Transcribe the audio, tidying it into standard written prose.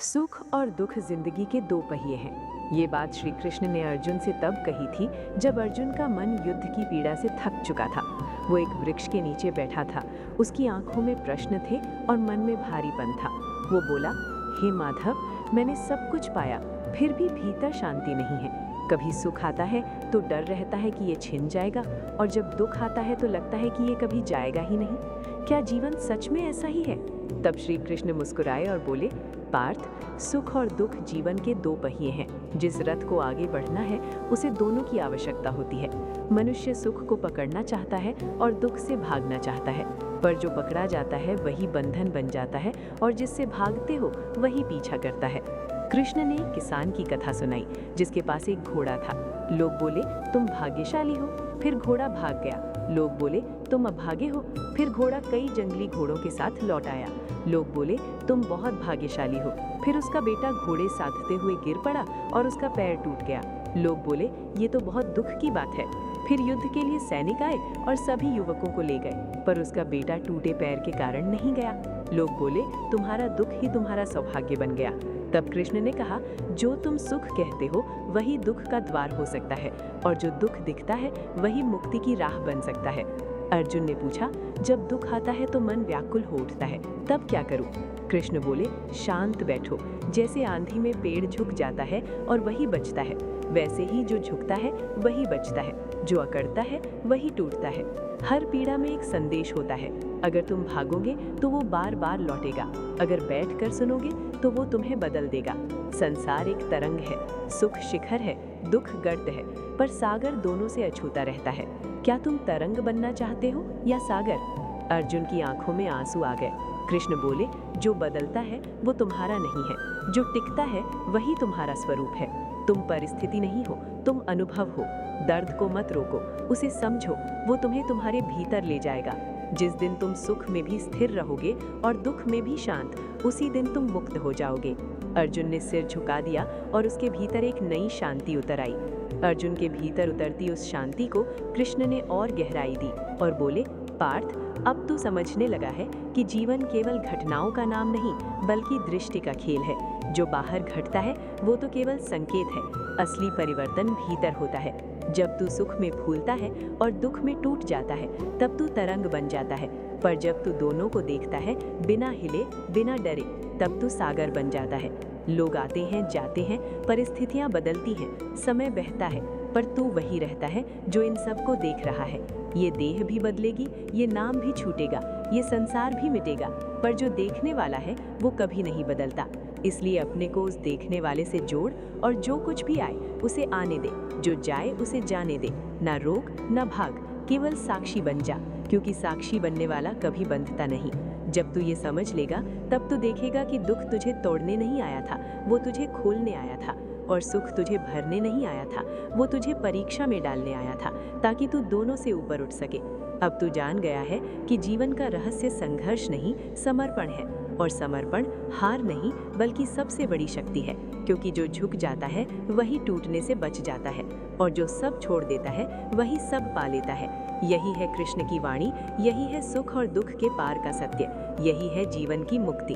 सुख और दुख जिंदगी के दो पहिए हैं। ये बात श्री कृष्ण ने अर्जुन से तब कही थी जब अर्जुन का मन युद्ध की पीड़ा से थक चुका था। वो एक वृक्ष के नीचे बैठा था। उसकी आंखों में प्रश्न थे और मन में भारीपन था। वो बोला, हे माधव, मैंने सब कुछ पाया, फिर भी भीतर शांति नहीं है। कभी सुख आता है तो डर रहता है कि ये छिन जाएगा, और जब दुख आता है तो लगता है कि ये कभी जाएगा ही नहीं। क्या जीवन सच में ऐसा ही है? तब श्री कृष्ण मुस्कुराए और बोले, पार्थ, सुख और दुख जीवन के दो पहिए हैं। जिस रथ को आगे बढ़ना है उसे दोनों की आवश्यकता होती है। मनुष्य सुख को पकड़ना चाहता है और दुख से भागना चाहता है, पर जो पकड़ा जाता है वही बंधन बन जाता है और जिससे भागते हो वही पीछा करता है। कृष्ण ने एक किसान की कथा सुनाई जिसके पास एक घोड़ा था। लोग बोले, तुम भाग्यशाली हो। फिर घोड़ा भाग गया। लोग बोले, तुम अभागे हो। फिर घोड़ा कई जंगली घोड़ों के साथ लौट आया। लोग बोले, तुम बहुत भाग्यशाली हो। फिर उसका बेटा घोड़े साधते हुए गिर पड़ा और उसका पैर टूट गया। लोग बोले, ये तो बहुत दुख की बात है। फिर युद्ध के लिए सैनिक आए और सभी युवकों को ले गए, पर उसका बेटा टूटे पैर के कारण नहीं गया। लोग बोले, तुम्हारा दुख ही तुम्हारा सौभाग्य बन गया। तब कृष्ण ने कहा, जो तुम सुख कहते हो वही दुख का द्वार हो सकता है, और जो दुख दिखता है वही मुक्ति की राह बन सकता है। अर्जुन ने पूछा, जब दुख आता है तो मन व्याकुल हो उठता है, तब क्या करूं? कृष्ण बोले, शांत बैठो। जैसे आंधी में पेड़ झुक जाता है और वही बचता है, वैसे ही जो झुकता है वही बचता है, जो अकड़ता है वही टूटता है। हर पीड़ा में एक संदेश होता है। अगर तुम भागोगे तो वो बार बार लौटेगा, अगर बैठकर सुनोगे तो वो तुम्हें बदल देगा। संसार एक तरंग है, सुख शिखर है, दुख गर्त है, पर सागर दोनों से अछूता रहता है। क्या तुम तरंग बनना चाहते हो या सागर? अर्जुन की आंखों में आंसू आ गए। कृष्ण बोले, जो बदलता है वो तुम्हारा नहीं है, जो टिकता है वही तुम्हारा स्वरूप है। तुम परिस्थिति नहीं हो, तुम अनुभव हो। दर्द को मत रोको, उसे समझो, वो तुम्हें तुम्हारे भीतर ले जाएगा। जिस दिन तुम सुख में भी स्थिर रहोगे और दुख में भी शांत, उसी दिन तुम मुक्त हो जाओगे। अर्जुन ने सिर झुका दिया और उसके भीतर एक नई शांति उतर आई। अर्जुन के भीतर उतरती उस शांति को कृष्ण ने और गहराई दी और बोले, पार्थ, अब तू समझने लगा है कि जीवन केवल घटनाओं का नाम नहीं बल्कि दृष्टि का खेल है। जो बाहर घटता है वो तो केवल संकेत है, असली परिवर्तन भीतर होता है। जब तू सुख में फूलता है और दुख में टूट जाता है तब तू तरंग बन जाता है, पर जब तू दोनों को देखता है बिना हिले बिना डरे तब तू सागर बन जाता है। लोग आते हैं जाते हैं, परिस्थितियां बदलती हैं, समय बहता है, पर तू वही रहता है जो इन सब को देख रहा है। ये देह भी बदलेगी, ये नाम भी छूटेगा, ये संसार भी मिटेगा, पर जो देखने वाला है वो कभी नहीं बदलता। इसलिए अपने को उस देखने वाले से जोड़ और जो कुछ भी आए उसे आने दे, जो जाए उसे जाने दे। ना रोक ना भाग, केवल साक्षी बन जा, क्योंकि साक्षी बनने वाला कभी बंधता नहीं। जब तू ये समझ लेगा तब तू देखेगा कि दुख तुझे तोड़ने नहीं आया था, वो तुझे खोलने आया था, और सुख तुझे भरने नहीं आया था, वो तुझे परीक्षा में डालने आया था, ताकि तू दोनों से ऊपर उठ सके। अब तू जान गया है कि जीवन का रहस्य संघर्ष नहीं समर्पण है, और समर्पण हार नहीं बल्कि सबसे बड़ी शक्ति है, क्योंकि जो झुक जाता है वही टूटने से बच जाता है, और जो सब छोड़ देता है वही सब पा लेता है। यही है कृष्ण की वाणी, यही है सुख और दुख के पार का सत्य, यही है जीवन की मुक्ति।